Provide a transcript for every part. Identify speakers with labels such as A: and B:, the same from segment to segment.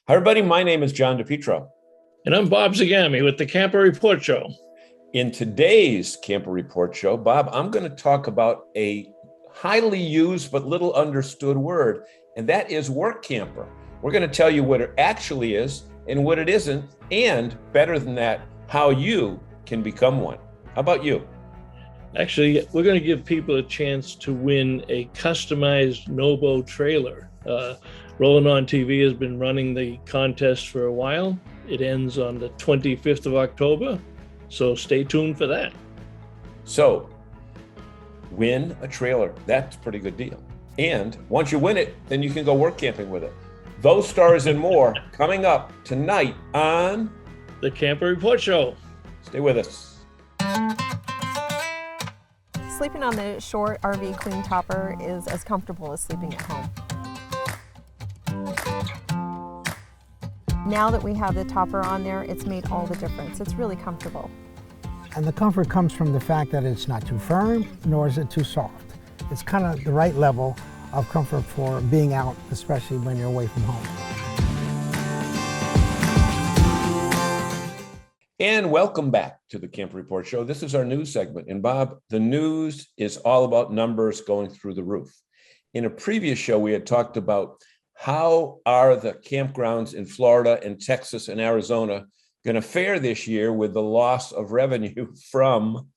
A: Hi, everybody. My name is John DePietro.
B: And I'm Bob Zagami with the Camper Report Show.
A: In today's Camper Report Show, Bob, I'm going to talk about a highly used but little understood word, and that is work camper. We're going to tell you what it actually is and what it isn't, and better than that, how you can become one. How about you?
B: Actually, we're going to give people a chance to win a customized NoBo trailer. Rolling On TV has been running the contest for a while. It ends on the 25th of October, so stay tuned for that.
A: So, win a trailer. That's a pretty good deal. And once you win it, then you can go work camping with it. Those stars and more coming up tonight on
B: the Camper Report Show.
A: Stay with us.
C: Sleeping on the short RV queen topper is as comfortable as sleeping at home. Now that we have the topper on there, it's made all the difference. It's really comfortable.
D: And the comfort comes from the fact that it's not too firm, nor is it too soft. It's kind of the right level of comfort for being out, especially when you're away from home.
A: And welcome back to the Camper Report Show. This is our news segment. And Bob, the news is all about numbers going through the roof. In a previous show, we had talked about how are the campgrounds in Florida and Texas and Arizona going to fare this year with the loss of revenue from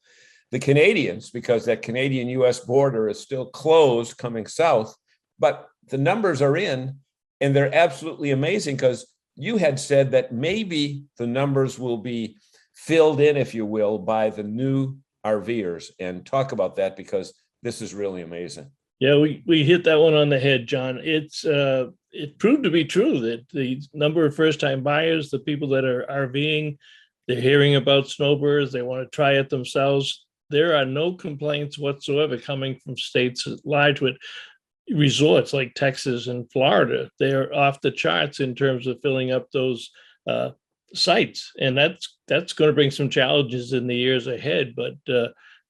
A: the Canadians, because that Canadian-US border is still closed coming south. But the numbers are in, and they're absolutely amazing, because you had said that maybe the numbers will be filled in, if you will, by the new RVers. And talk about that, because this is really amazing.
B: Yeah, we hit that one on the head, John. It proved to be true that the number of first-time buyers, the people that are RVing, they're hearing about snowbirds, they want to try it themselves. There are no complaints whatsoever coming from states large with resorts like Texas and Florida. They're off the charts in terms of filling up those sites, and that's going to bring some challenges in the years ahead. But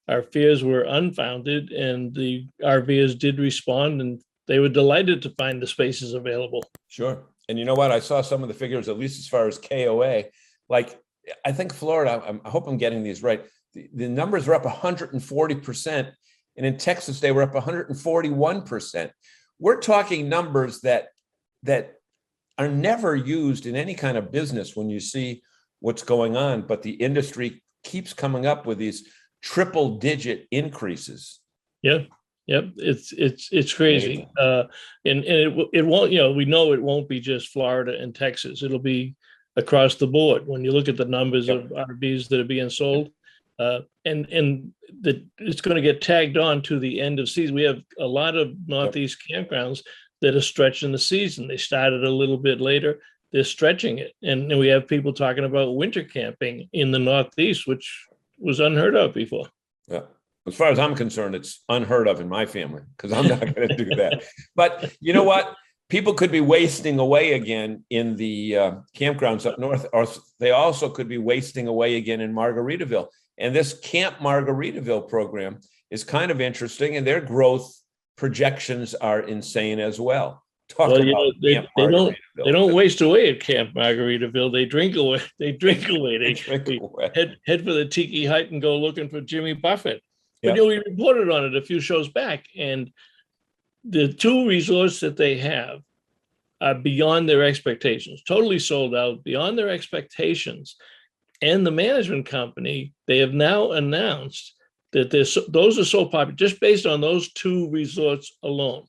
B: our fears were unfounded, and the RVers did respond, and they were delighted to find the spaces available.
A: Sure. And you know what? I saw some of the figures, at least as far as KOA. Like, I think Florida, I hope I'm getting these right, the numbers were up 140%. And in Texas, they were up 141%. We're talking numbers that are never used in any kind of business when you see what's going on. But the industry keeps coming up with these triple-digit increases.
B: Yeah, yep, it's crazy. And it won't. We know it won't be just Florida and Texas. It'll be across the board. When you look at the numbers of RVs that are being sold. And it's going to get tagged on to the end of season. We have a lot of Northeast campgrounds that are stretching the season. They started a little bit later. They're stretching it. And we have people talking about winter camping in the Northeast, which was unheard of before.
A: Yeah. As far as I'm concerned, it's unheard of in my family, because I'm not going to do that. But you know what? People could be wasting away again in the campgrounds up north, or they also could be wasting away again in Margaritaville. And this Camp Margaritaville program is kind of interesting, and their growth projections are insane as well.
B: They don't waste away at Camp Margaritaville. They drink away. They head for the tiki hut and go looking for Jimmy Buffett. But we reported on it a few shows back, and the two resorts that they have are beyond their expectations, totally sold out, beyond their expectations. And the management company, they have now announced that those are so popular, just based on those two resorts alone.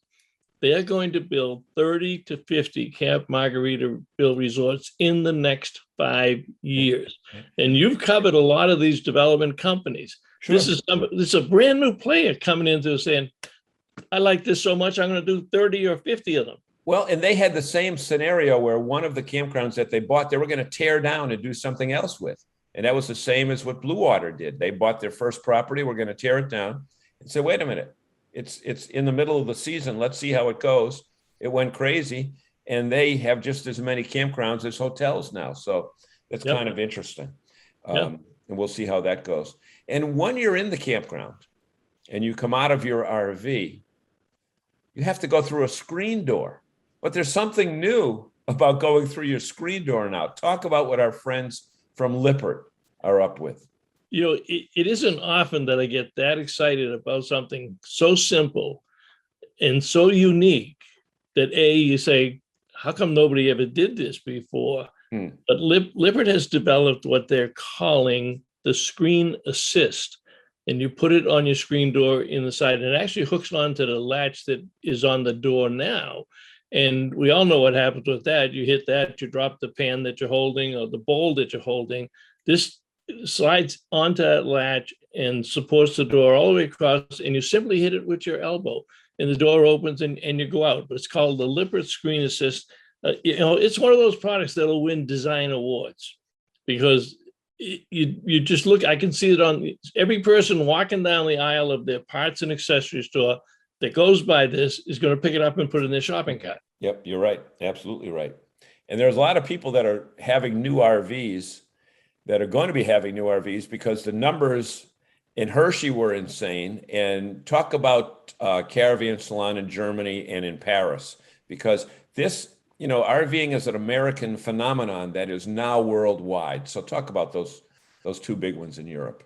B: They are going to build 30 to 50 Camp Margaritaville resorts in the next 5 years. And you've covered a lot of these development companies. Sure. This is a brand new player coming into saying, I like this so much, I'm going to do 30 or 50 of them.
A: Well, and they had the same scenario where one of the campgrounds that they bought, they were going to tear down and do something else with. And that was the same as what Blue Water did. They bought their first property, we're going to tear it down, and said, wait a minute, it's in the middle of the season. Let's see how it goes. It went crazy. And they have just as many campgrounds as hotels now. So that's kind of interesting. And we'll see how that goes. And when you're in the campground and you come out of your RV, you have to go through a screen door. But there's something new about going through your screen door now. Talk about what our friends from Lippert are up with.
B: You know, it isn't often that I get that excited about something so simple and so unique that you say, how come nobody ever did this before? But Lippert has developed what they're calling the screen assist. And you put it on your screen door in the side, and it actually hooks onto the latch that is on the door now. And we all know what happens with that. You hit that, you drop the pan that you're holding or the bowl that you're holding. This slides onto that latch and supports the door all the way across, and you simply hit it with your elbow, and the door opens and you go out. But it's called the Lippert Screen Assist. You know, it's one of those products that'll win design awards because you just look, I can see it on every person walking down the aisle of their parts and accessory store that goes by this is going to pick it up and put it in their shopping cart.
A: Yep, you're right. Absolutely right. And there's a lot of people that are having new RVs that are going to be having new RVs because the numbers in Hershey were insane. And talk about Caravan Salon in Germany and in Paris, because this, you know, RVing is an American phenomenon that is now worldwide. So talk about those two big ones in Europe.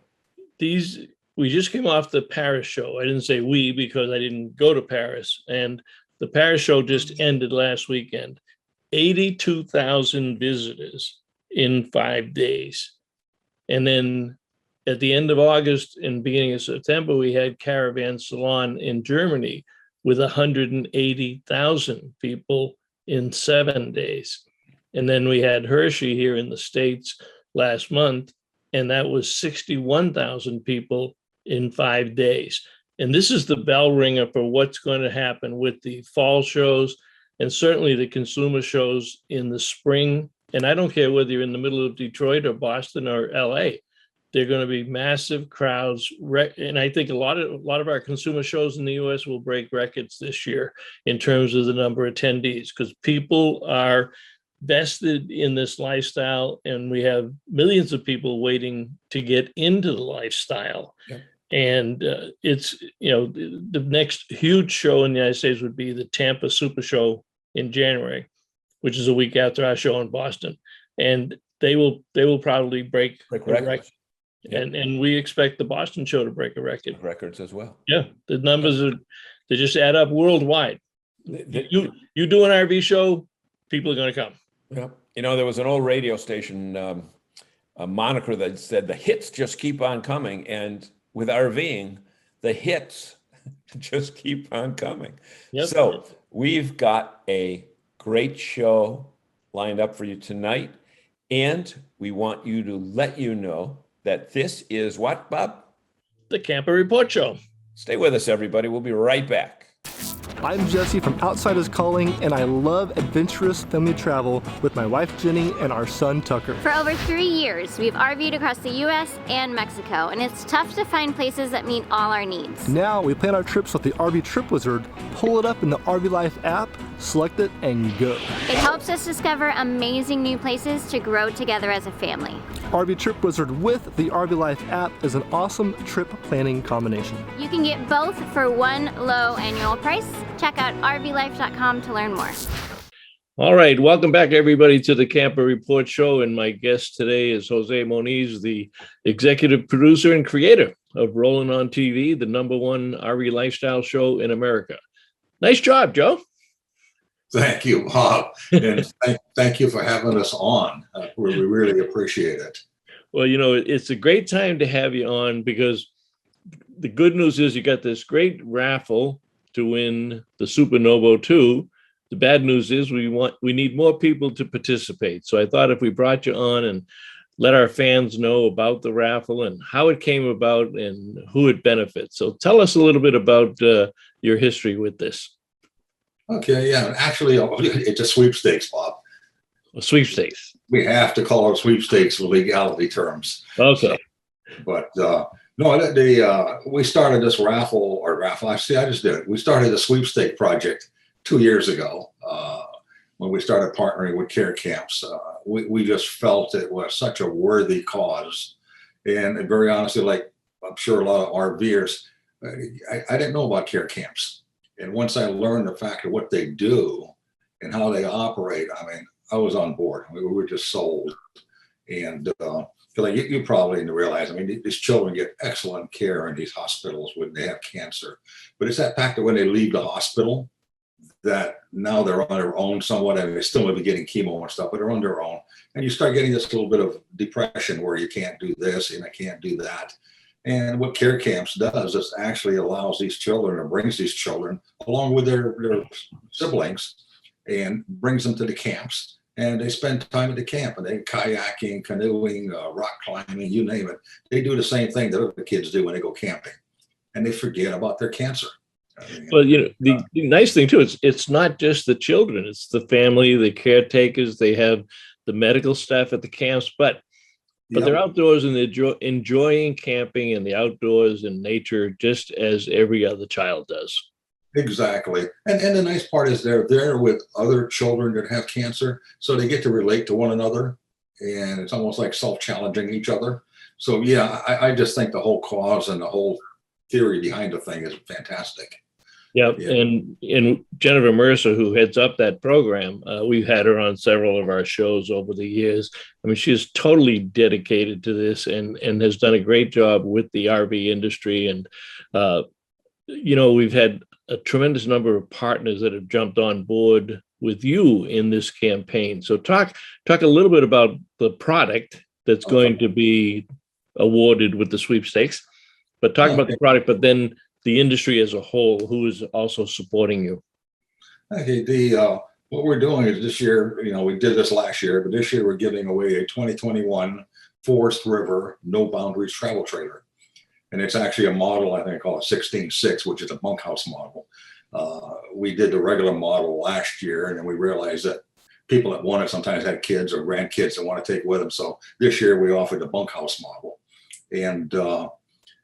B: We just came off the Paris show. I didn't say we because I didn't go to Paris. And the Paris show just ended last weekend. 82,000 visitors in 5 days. And then at the end of August and beginning of September, we had Caravan Salon in Germany with 180,000 people in 7 days. And then we had Hershey here in the States last month, and that was 61,000 people in 5 days. And this is the bell ringer for what's going to happen with the fall shows and certainly the consumer shows in the spring. And I don't care whether you're in the middle of Detroit or Boston or LA, they're going to be massive crowds. And I think a lot of our consumer shows in the US will break records this year in terms of the number of attendees, because people are vested in this lifestyle, and we have millions of people waiting to get into the lifestyle. Yep. And it's, you know, the next huge show in the United States would be the Tampa Super Show in January, which is a week after our show in Boston. And they will probably break records. Yep. And we expect the Boston show to break a record.
A: Records as well.
B: Yeah, the numbers they just add up worldwide. You do an RV show, people are going to come.
A: Yeah, you know, there was an old radio station a moniker that said the hits just keep on coming, and with RVing, the hits just keep on coming. Yep. So we've got a great show lined up for you tonight, and we want you to let you know that this is what, Bob?
B: The Camper Report Show.
A: Stay with us, everybody. We'll be right back.
E: I'm Jesse from Outsiders Calling, and I love adventurous family travel with my wife Jenny and our son Tucker.
F: For over 3 years, we've RV'd across the US and Mexico, and it's tough to find places that meet all our needs.
E: Now we plan our trips with the RV Trip Wizard, pull it up in the RV Life app, select it, and go.
F: It helps us discover amazing new places to grow together as a family.
E: RV Trip Wizard with the RV Life app is an awesome trip planning combination.
F: You can get both for one low annual price. Check out rvlife.com to learn more.
B: All right, welcome back everybody to the Camper Report Show, and my guest today is Jose Moniz, the executive producer and creator of Rolling on TV, the #1 RV lifestyle show in America. Nice job, Joe.
G: Thank you, Bob, and thank you for having us on. We really appreciate it.
B: Well, you know, it's a great time to have you on, because the good news is you got this great raffle to win the Super NoBo 2. The bad news is we need more people to participate. So I thought if we brought you on and let our fans know about the raffle and how it came about and who it benefits. So tell us a little bit about your history with this.
G: Okay, yeah, actually, it's a sweepstakes, Bob.
B: A sweepstakes.
G: We have to call it sweepstakes for legality terms.
B: Okay.
G: So, but no, we started this raffle. I just did it. We started the sweepstake project 2 years ago when we started partnering with Care Camps. We just felt it was such a worthy cause. And very honestly, like I'm sure a lot of RVers, I didn't know about Care Camps. And once I learned the fact of what they do and how they operate, I mean, I was on board. We were just sold. And like you probably realize, I mean, these children get excellent care in these hospitals when they have cancer. But it's that fact that when they leave the hospital, that now they're on their own somewhat. I mean, they still may be getting chemo and stuff, but they're on their own. And you start getting this little bit of depression where you can't do this and I can't do that. And what Care Camps does is actually allows these children, or brings these children along with their siblings, and brings them to the camps. And they spend time at the camp, and they kayaking, canoeing, rock climbing, you name it. They do the same thing that other kids do when they go camping, and they forget about their cancer.
B: Well, the nice thing too is it's not just the children; it's the family, the caretakers. They have the medical staff at the camps, but they're outdoors and they're enjoying camping and the outdoors and nature just as every other child does.
G: Exactly. And the nice part is they're there with other children that have cancer, so they get to relate to one another, and it's almost like self-challenging each other. So yeah, I just think the whole cause and the whole theory behind the thing is fantastic.
B: Yeah. And Jennifer Mercer, who heads up that program, we've had her on several of our shows over the years. I mean, she is totally dedicated to this and has done a great job with the RV industry. And, we've had a tremendous number of partners that have jumped on board with you in this campaign. So talk a little bit about the product that's going to be awarded with the sweepstakes, but talk about the product, but then the industry as a whole, who is also supporting you.
G: Okay, what we're doing is this year, we did this last year, but this year we're giving away a 2021 Forest River No Boundaries travel trailer. And it's actually a model, I think I call it 16.6, which is a bunkhouse model. We did the regular model last year, and then we realized that people that want it sometimes had kids or grandkids that want to take with them. So this year we offered the bunkhouse model. And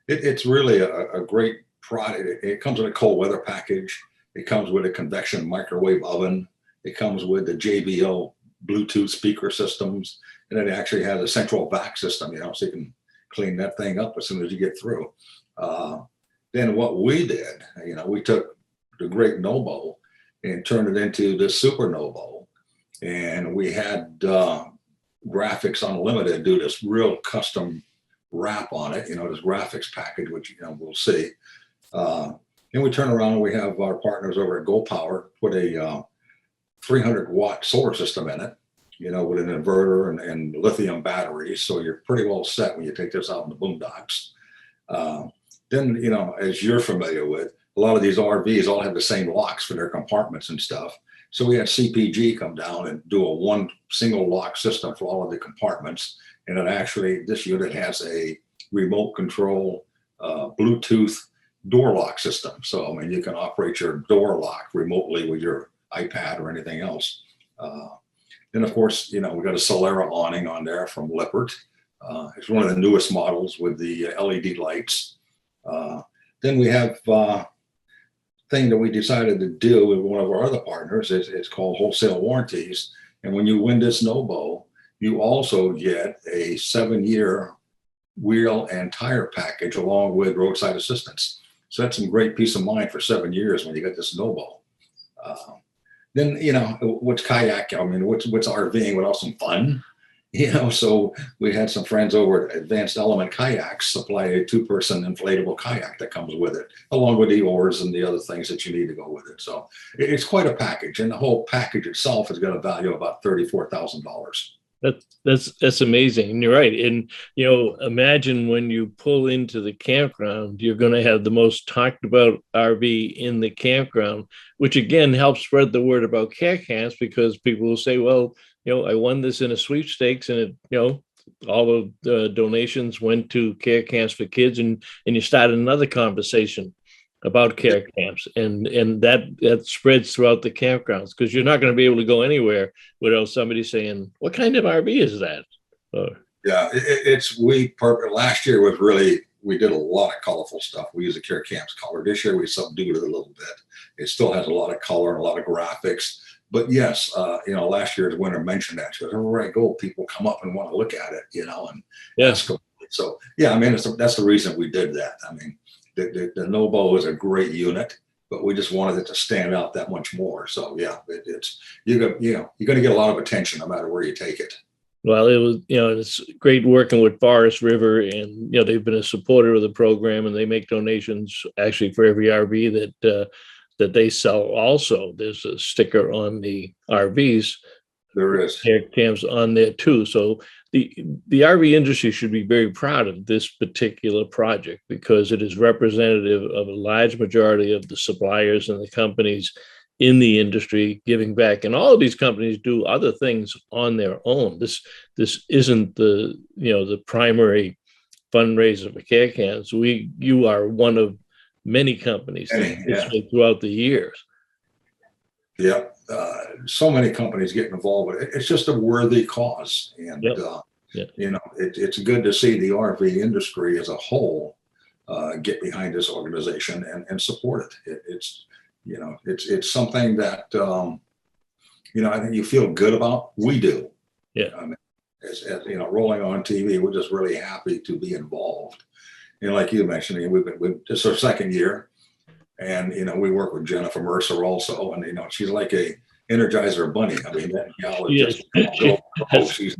G: it's really a great product. It comes in a cold weather package. It comes with a convection microwave oven. It comes with the JBL Bluetooth speaker systems. And it actually has a central vac system, so you can clean that thing up as soon as you get through. Then what we did, we took the great NoBo and turned it into the Super NoBo. And we had Graphics Unlimited do this real custom wrap on it, this graphics package, which, we'll see. Then we turn around and we have our partners over at Go Power put a 300-watt solar system in it, with an inverter and lithium batteries. So you're pretty well set when you take this out in the boondocks. Then, as you're familiar with, a lot of these RVs all have the same locks for their compartments and stuff. So we had CPG come down and do a one single lock system for all of the compartments. And it actually, this unit has a remote control Bluetooth door lock system. So, you can operate your door lock remotely with your iPad or anything else. Then, of course, we got a Solera awning on there from Lippert. It's one of the newest models with the LED lights. Then we have thing that we decided to do with one of our other partners. It's called wholesale warranties. And when you win this NoBo, you also get a 7-year wheel and tire package along with roadside assistance. So that's some great peace of mind for 7 years when you get this NoBo. Then, what's kayaking? What's RVing without some fun? So we had some friends over at Advanced Element Kayaks supply a 2-person inflatable kayak that comes with it, along with the oars and the other things that you need to go with it. So it's quite a package, and the whole package itself has got a value of about $34,000.
B: That's amazing. And you're right. And, imagine when you pull into the campground, you're going to have the most talked about RV in the campground, which again helps spread the word about Care Camps, because people will say, well, I won this in a sweepstakes, and all of the donations went to Care Camps for Kids, and you start another conversation about Care Camps, and that spreads throughout the campgrounds, because you're not going to be able to go anywhere without somebody saying, what kind of RV is that?
G: Yeah, last year was really, we did a lot of colorful stuff. We used the Care Camps color. This year we subdued it a little bit. It still has a lot of color and a lot of graphics. But yes, last year's winner mentioned that. She goes, everywhere I go, people come up and want to look at it, and
B: yes.
G: So yeah, that's the reason we did that. The NoBo is a great unit. but we just wanted it to stand out that much more. So yeah, you're going to get a lot of attention no matter where you take it.
B: Well, it was, it's great working with Forest River, and, they've been a supporter of the program, and they make donations actually for every RV that they sell. Also, there's a sticker on the RVs.
G: There is
B: Air cams on there too. So the RV industry should be very proud of this particular project, because it is representative of a large majority of the suppliers and the companies in the industry giving back. And all of these companies do other things on their own. This isn't the primary fundraiser for Care Cams. You are one of many companies throughout the years.
G: Yep. So many companies get involved with it. It's just a worthy cause. And, it's good to see the RV industry as a whole get behind this organization and support it. It's something that, I think you feel good about. We do.
B: Yeah.
G: I mean, as rolling on TV, we're just really happy to be involved. Like you mentioned, this is our second year. And, we work with Jennifer Mercer also. And, she's like a Energizer bunny. I mean, that gal is just, she's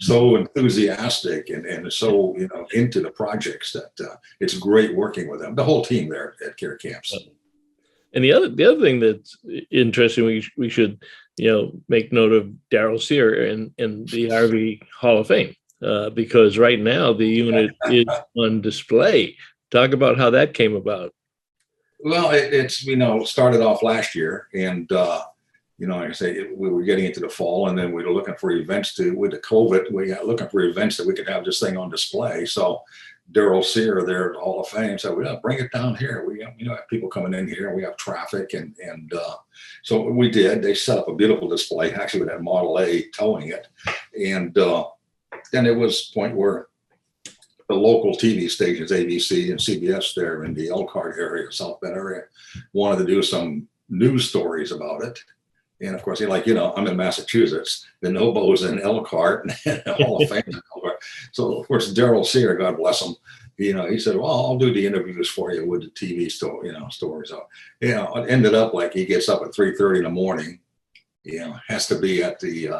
G: so enthusiastic and so, into the projects that it's great working with them. The whole team there at Care Camps.
B: And the other thing that's interesting, we should, make note of Daryl Sear and the RV Hall of Fame, because right now the unit is on display. Talk about how that came about.
G: Well, it's started off last year, and like I say, we were getting into the fall, and then we were looking for events with the COVID. We got looking for events that we could have this thing on display. So Daryl Sear there at the Hall of Fame said, "We bring it down here. We have people coming in here, and we have traffic, and so we did. They set up a beautiful display, actually with that Model A towing it, and then it was a point where the local TV stations, ABC and CBS there in the Elkhart area, South Bend area, wanted to do some news stories about it. And of course, I'm in Massachusetts. The NoBo's in Elkhart, and the Hall of Fame in Elkhart. So of course, Daryl Sear, God bless him, he said, "Well, I'll do the interviews for you with the TV stories." So, it ended up like he gets up at 3:30 in the morning, has to be at the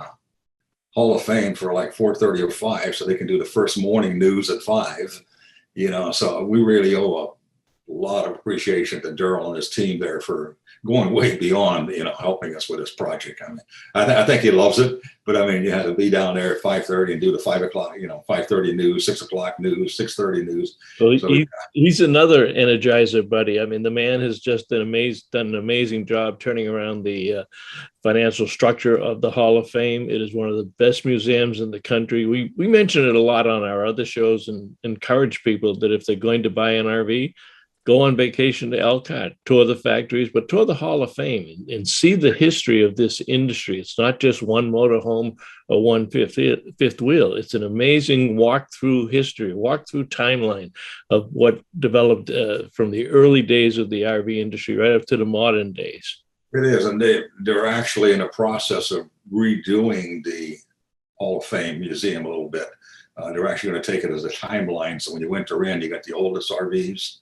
G: Hall of Fame for like 4:30 or 5, so they can do the first morning news at 5. So we really owe a lot of appreciation to Daryl and his team there for going way beyond, helping us with this project. I mean, I think he loves it, but I mean, you had to be down there at 5:30 and do the 5 o'clock, 5:30 news, 6 o'clock news, 6:30 news.
B: Well, he's another Energizer buddy. I mean, the man has just done an amazing job turning around the financial structure of the Hall of Fame. It is one of the best museums in the country. We mention it a lot on our other shows and encourage people that if they're going to buy an RV, go on vacation to Elkhart, tour the factories, but tour the Hall of Fame and see the history of this industry. It's not just one motorhome or one fifth wheel. It's an amazing walk-through history, walk-through timeline of what developed from the early days of the RV industry right up to the modern days.
G: It is, and they're actually in a process of redoing the Hall of Fame museum a little bit. They're actually going to take it as a timeline. So when you enter in, you got the oldest RVs.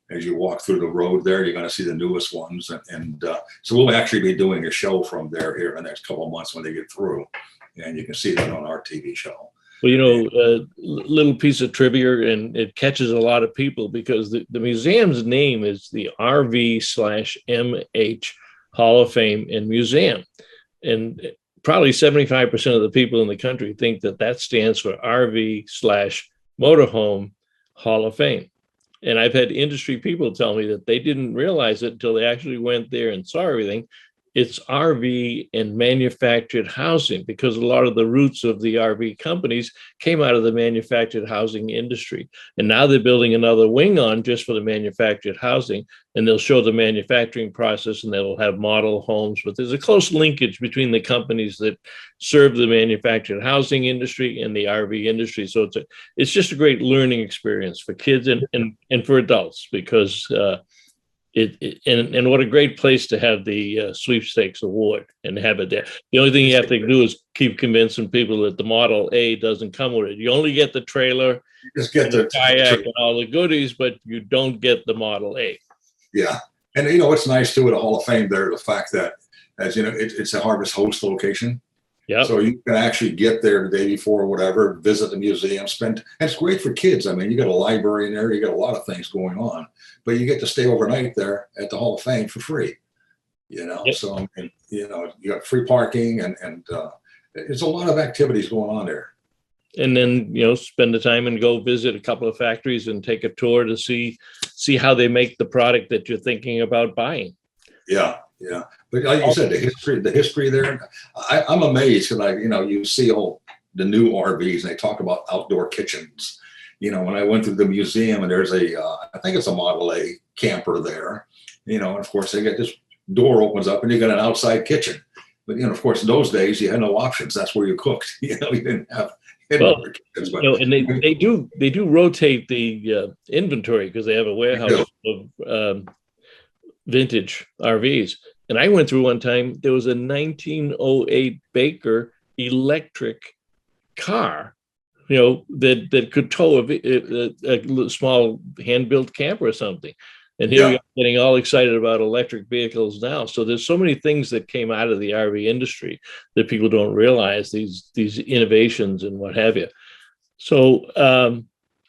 G: As you walk through the road there, you're going to see the newest ones. And so we'll actually be doing a show from there here in the next couple of months when they get through. And you can see that on our TV show.
B: Well, a little piece of trivia, and it catches a lot of people because the museum's name is the RV/MH Hall of Fame and Museum. And probably 75% of the people in the country think that stands for RV/Motorhome Hall of Fame. And I've had industry people tell me that they didn't realize it until they actually went there and saw everything. It's RV and manufactured housing, because a lot of the roots of the RV companies came out of the manufactured housing industry. And now they're building another wing on just for the manufactured housing. And they'll show the manufacturing process, and they'll have model homes. But there's a close linkage between the companies that serve the manufactured housing industry and the RV industry. So it's just a great learning experience for kids and for adults, because and what a great place to have the Sweepstakes award and have it there. The only thing you have to do is keep convincing people that the Model A doesn't come with it. You only get the trailer,
G: just get
B: the kayak and all the goodies, but you don't get the Model A.
G: Yeah. And you know, what's nice too at a Hall of Fame there, the fact that, as you know, it's a Harvest Host location.
B: Yeah.
G: So you can actually get there the day before or whatever, visit the museum, and it's great for kids. I mean, you got a library in there, you got a lot of things going on, but you get to stay overnight there at the Hall of Fame for free. You know,
B: Yep.
G: so I mean, you know, you got free parking and it's a lot of activities going on there.
B: And then, you know, spend the time and go visit a couple of factories and take a tour to see how they make the product that you're thinking about buying.
G: Yeah, yeah. But like you said, the history there, I'm amazed because you see all the new RVs and they talk about outdoor kitchens. You know, when I went through the museum and there's I think it's a Model A camper there, you know, and of course they get this door opens up and you got an outside kitchen. But, you know, of course, in those days you had no options. That's where you cooked. You know, you didn't have indoor kitchens. But,
B: you know, and they do rotate the inventory because they have a warehouse of vintage RVs. And I went through one time, there was a 1908 Baker electric car, you know, that could tow a small hand-built camper or something. And here we are getting all excited about electric vehicles now. So there's so many things that came out of the RV industry that people don't realize, these innovations and what have you. So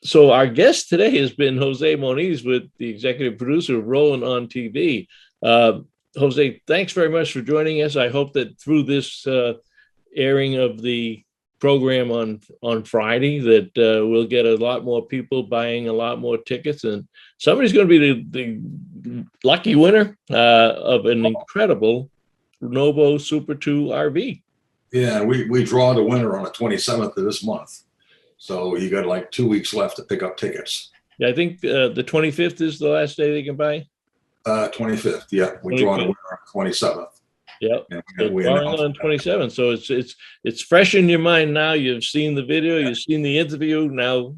B: so our guest today has been Jose Moniz, with the executive producer of Rolling on TV. Jose, thanks very much for joining us. I hope that through this airing of the program on Friday that we'll get a lot more people buying a lot more tickets, and somebody's going to be the lucky winner of an incredible NoBo Super 2 RV.
G: Yeah, we draw the winner on the 27th of this month. So you got like 2 weeks left to pick up tickets.
B: Yeah, I think the 25th is the last day they can buy.
G: 25th, yeah. We draw the winner on the 27th.
B: Yeah,
G: we
B: on 27th. So it's fresh in your mind now. You've seen the video, you've seen the interview. Now,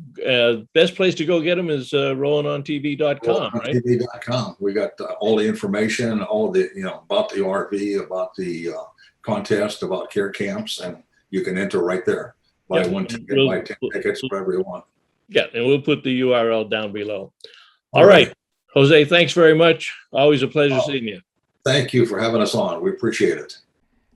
B: best place to go get them is rollingontv.com, right?
G: rollingontv.com. We got all the information, all the about the RV, about the contest, about care camps, and you can enter right there. Buy one ticket, buy 10 tickets, whatever you want.
B: Yeah, and we'll put the URL down below. All right, Jose, thanks very much. Always a pleasure seeing you.
G: Thank you for having us on. We appreciate it.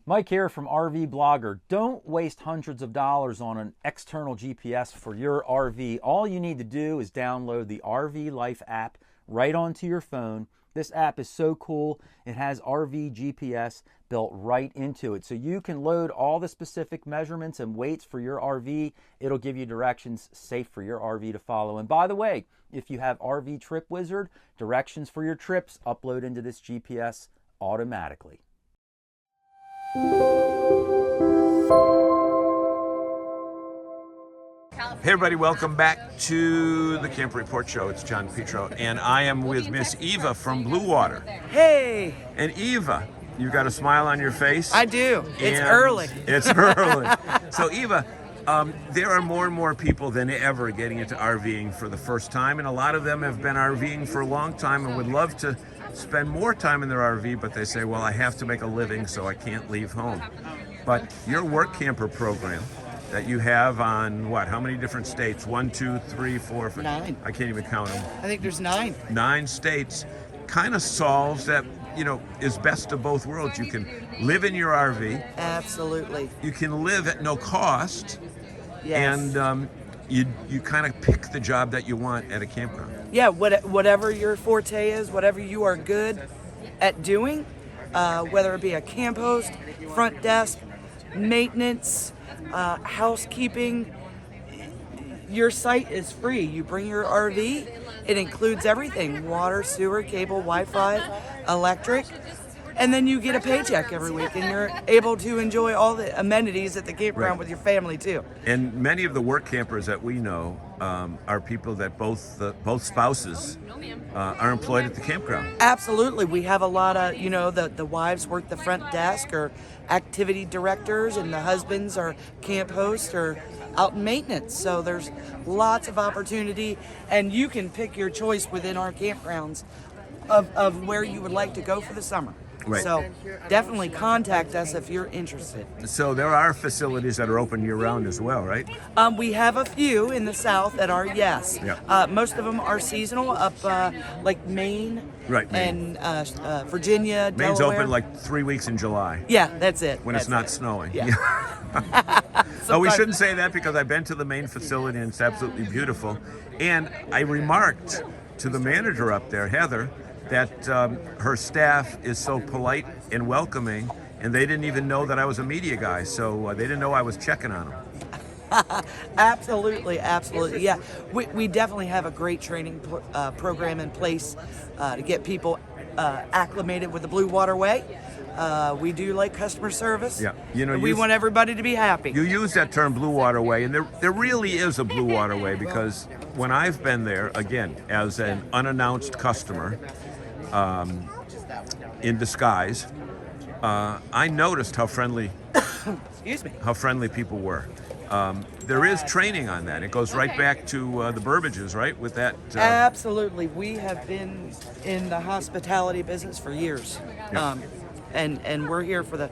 H: Mike here from RV Blogger. Don't waste hundreds of dollars on an external GPS for your RV. All you need to do is download the RV Life app right onto your phone. This app is so cool. It has RV GPS built right into it. So you can load all the specific measurements and weights for your RV. It'll give you directions safe for your RV to follow. And by the way, if you have RV Trip Wizard, directions for your trips upload into this GPS automatically.
A: Hey everybody, welcome back to the Camp Report Show. It's John Petro, and I am with Miss Eva from Blue Water.
I: Hey!
A: And Eva, you've got a smile on your face.
I: I do. It's early.
A: It's early. So Eva, there are more and more people than ever getting into RVing for the first time, and a lot of them have been RVing for a long time and would love to spend more time in their RV, but they say, well, I have to make a living, so I can't leave home. But your work camper program that you have on how many different states? 1, 2, 3, 4, 5.
I: 9.
A: I can't even count them.
I: I think there's 9.
A: 9 states kind of solves that, is best of both worlds. You can live in your RV.
I: Absolutely.
A: You can live at no cost.
I: Yes.
A: And you kind of pick the job that you want at a campground.
I: Yeah, whatever your forte is, whatever you are good at doing, whether it be a camp host, front desk, maintenance, housekeeping, your site is free. You bring your RV, it includes everything: water, sewer, cable, Wi-Fi, electric, and then you get a paycheck every week, and you're able to enjoy all the amenities at the campground with your family too.
A: And many of the work campers that we know are people that both spouses are employed at the campground.
I: Absolutely. We have a lot of, the wives work the front desk or activity directors, and the husbands are camp hosts or out in maintenance. So there's lots of opportunity, and you can pick your choice within our campgrounds of where you would like to go for the summer.
A: Right.
I: So definitely contact us if you're interested.
A: So there are facilities that are open year-round as well, right?
I: We have a few in the south that are, yes.
A: Yeah.
I: Most of them are seasonal, up like Maine,
A: Right, Maine.
I: and Virginia,
A: Maine's
I: Delaware.
A: open like 3 weeks in July.
I: Yeah, that's it.
A: When it's not snowing.
I: Yeah.
A: Oh, we shouldn't say that because I've been to the Maine facility and it's absolutely beautiful. And I remarked to the manager up there, Heather, that her staff is so polite and welcoming, and they didn't even know that I was a media guy, so they didn't know I was checking on them.
I: Absolutely, absolutely. Yeah, we definitely have a great training program in place to get people acclimated with the Blue Waterway. We do like customer service.
A: Yeah, you know,
I: we want everybody to be happy.
A: You use that term Blue Waterway, and there really is a Blue Waterway because when I've been there, again, as an unannounced customer, in disguise, I noticed how friendly,
I: Excuse me.
A: how friendly people were. There is training on that. It goes right back to the Burbages, right? With that.
I: Absolutely, we have been in the hospitality business for years,
A: Yeah.
I: and we're here for the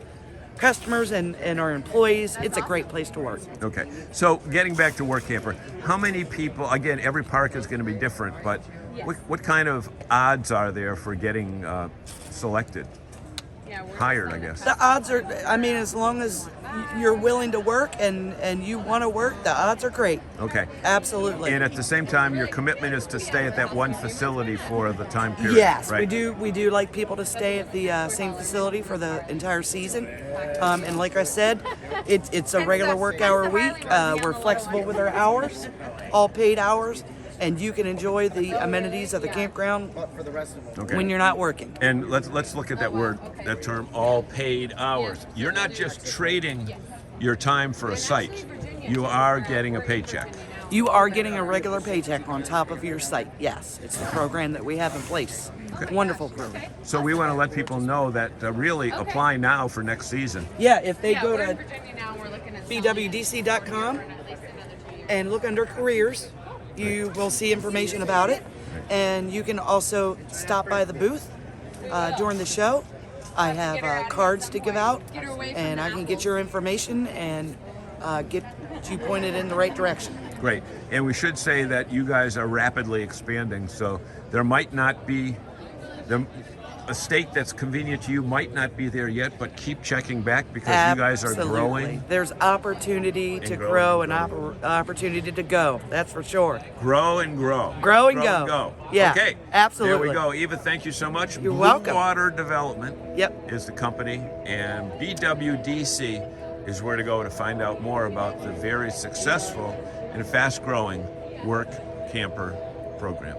I: customers and our employees. It's a great place to work.
A: Okay. So getting back to Work Camper, how many people? Again, every park is going to be different, but what kind of odds are there for getting selected? Hired, I guess.
I: The odds are, I mean, as long as you're willing to work and you want to work, the odds are great.
A: Okay.
I: Absolutely.
A: And at the same time, your commitment is to stay at that one facility for the time period.
I: Yes,
A: right?
I: we do like people to stay at the same facility for the entire season. And like I said, it's a regular work hour week. We're flexible with our hours, all paid hours. And you can enjoy the amenities of the campground when you're not working.
A: And let's look at that term, all paid hours. You're not just trading your time for a site. You are getting a paycheck.
I: You are getting a regular paycheck on top of your site. Yes, it's the program that we have in place. Okay. Wonderful program.
A: So we want to let people know that really apply now for next season.
I: Yeah, if they go to bwdc.com and look under careers, you will see information about it, and you can also stop by the booth during the show. I have cards to give out, and I can get your information and get you pointed in the right direction.
A: Great. And we should say that you guys are rapidly expanding, so there might not be a state that's convenient to you might not be there yet, but keep checking back because you guys are growing.
I: There's opportunity to grow and opportunity to go. That's for sure.
A: Grow and grow.
I: Grow and go. Yeah.
A: Okay.
I: Absolutely.
A: There we go. Eva, thank you so much.
I: You're
A: Blue
I: welcome.
A: Water Development
I: is
A: the company, and BWDC is where to go to find out more about the very successful and fast-growing Work Camper program.